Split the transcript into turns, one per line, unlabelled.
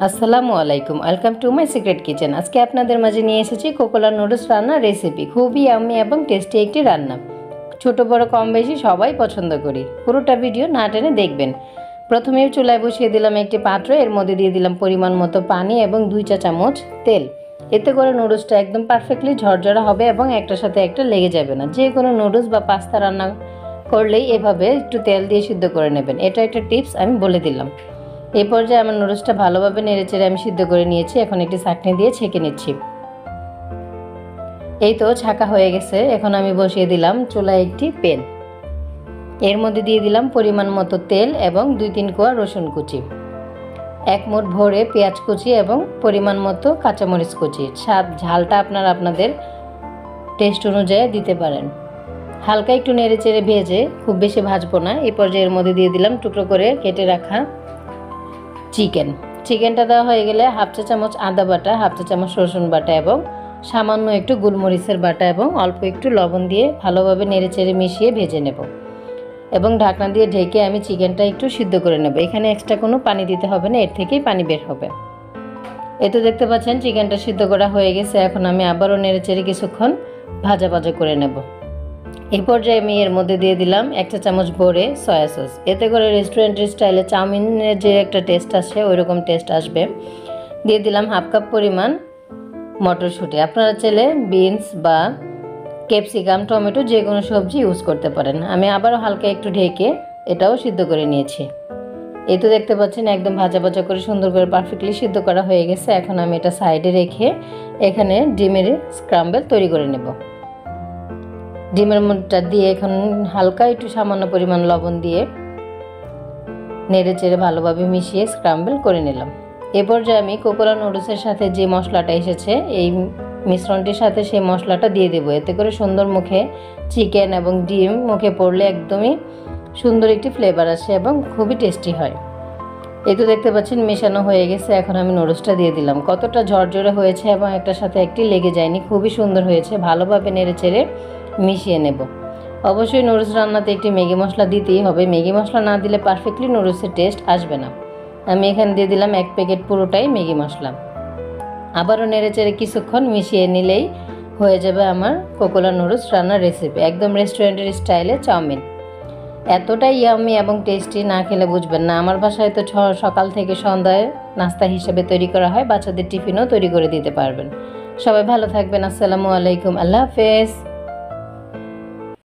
আসসালামু আলাইকুম, welcome to my secret kitchen. আজকে আপনাদের মাঝে নিয়ে এসেছি কোকোলা নুডলস রান্নার রেসিপি। খুবই ইয়াম্মি এবং টেস্টি একটি রান্না, ছোট বড় কম বেশি সবাই পছন্দ করি। পুরোটা ভিডিও না টেনে দেখবেন। প্রথমেই চুলায় বসিয়ে দিলাম একটি পাত্র, এর মধ্যে দিয়ে দিলাম পরিমাণ মতো পানি এবং 2 চা চামচ তেল। এতে করে নুডলসটা একদম পারফেক্টলি ঝরঝরা হবে এবং একটার সাথে একটা লেগে যাবে না। যে কোনো নুডলস বা পাস্তা রান্না করলেই এভাবে একটু তেল দিয়ে সিদ্ধ করে নেবেন। এটা একটা টিপস আমি বলে দিলাম। এই পর্যায়ে আমার নুডলসটা ভালোভাবে নেড়েচেড়ে আমি সিদ্ধ করে নিয়েছি। এখন একটি ছাঁকনি দিয়ে ছেঁকে নিচ্ছি। এই তো ছাঁকা হয়ে গেছে। এখন আমি বসিয়ে দিলাম চুলায় একটি প্যান। এর মধ্যে দিয়ে দিলাম পরিমাণ মতো তেল এবং 2-3 কোয়া রসুন কুচি, 1 মুঠ ভরে পেঁয়াজ কুচি এবং পরিমাণ মতো কাঁচামরিচ কুচি। স্বাদ ঝালটা আপনাদের টেস্ট অনুযায়ী দিতে পারেন। হালকা একটু নেড়েচেড়ে ভেজে, খুব বেশি ভাজবো না। এই পর্যায়ে এর মধ্যে দিয়ে দিলাম টুকরো করে কেটে রাখা চিকেনটা দেওয়া হয়ে গেলে 1/2 চা চামচ আদা বাটা, 1/2 চা চামচ রসুন বাটা এবং সামান্য একটু গোলমরিচের বাটা এবং অল্প একটু লবণ দিয়ে ভালোভাবে নেড়েচেড়ে মিশিয়ে ভেজে নেব এবং ঢাকনা দিয়ে ঢেকে আমি চিকেনটা একটু সিদ্ধ করে নেব। এখানে এক্সট্রা কোনো পানি দিতে হবে না, এর থেকেই পানি বের হবে। এই তো দেখতে পাচ্ছেন চিকেনটা সিদ্ধ করা হয়ে গেছে। এখন আমি আবারও নেড়েচেড়ে কিছুক্ষণ ভাজা করে নেব। এই পর্যায়ে আমি এর মধ্যে দিয়ে দিলাম 1 চা চামচ ভরে সয়া সস। এতে করে রেস্টুরেন্টের স্টাইলে চাউমিনের যে একটা টেস্ট আসে ওই রকম টেস্ট আসবে। দিয়ে দিলাম 1/2 কাপ পরিমাণ মটরশুঁটি। আপনারা চাইলে বিনস বা ক্যাপসিকাম, টমেটো যে কোনো সবজি ইউজ করতে পারেন। আমি আবারও হালকা একটু ঢেকে এটাও সিদ্ধ করে নিয়েছি। এই তো দেখতে পাচ্ছেন একদম ভাজা করে সুন্দর করে পারফেক্টলি সিদ্ধ করা হয়ে গেছে। এখন আমি এটা সাইডে রেখে এখানে ডিমের স্ক্রাম্বল তৈরি করে নেব। ডিমের মধ্যে দিয়ে এখন হালকা একটু সামান্য পরিমাণ লবণ দিয়ে নেড়েচেড়ে ভালোভাবে মিশিয়ে স্ক্রাম্বল করে নিলাম। এ পর্যায়ে আমি কোকোলা নুডলসের সাথে যে মশলাটা এসেছে এই মিশ্রণটির সাথে সেই মশলাটা দিয়ে দেবো। এতে করে সুন্দর মুখে চিকেন এবং ডিম মুখে পড়লে একদমই সুন্দর একটি ফ্লেভার আসে এবং খুবই টেস্টি হয়। এই তো দেখতে পাচ্ছেন মেশানো হয়ে গেছে। এখন আমি নুডলসটা দিয়ে দিলাম। কতটা ঝরঝরে হয়েছে এবং একটার সাথে একটি লেগে যায়নি, খুবই সুন্দর হয়েছে। ভালোভাবে নেড়েচেড়ে মিশিয়ে নেব। অবশ্যই নুডলস রান্নাতে একটি ম্যাগি মশলা দিতেই হবে। ম্যাগি মশলা না দিলে পারফেক্টলি নুডলসের টেস্ট আসবে না। আমি এখানে দিয়ে দিলাম 1 প্যাকেট পুরোটাই ম্যাগি মশলা। আবারও নেড়েচেড়ে কিছুক্ষণ মিশিয়ে নিলেই হয়ে যাবে আমার কোকোলা নুডলস রান্নার রেসিপি। একদম রেস্টুরেন্টের স্টাইলে চাউমিন। এতটাই ইয়াম্মি এবং টেস্টি, না খেলে বুঝবেন না। আমার বাসায় তো সকাল থেকে সন্ধ্যায় নাস্তা হিসেবে তৈরি করা হয়। বাচ্চাদের টিফিনও তৈরি করে দিতে পারবেন। সবাই ভালো থাকবেন। আসসালামু আলাইকুম, আল্লাহ হাফেজ।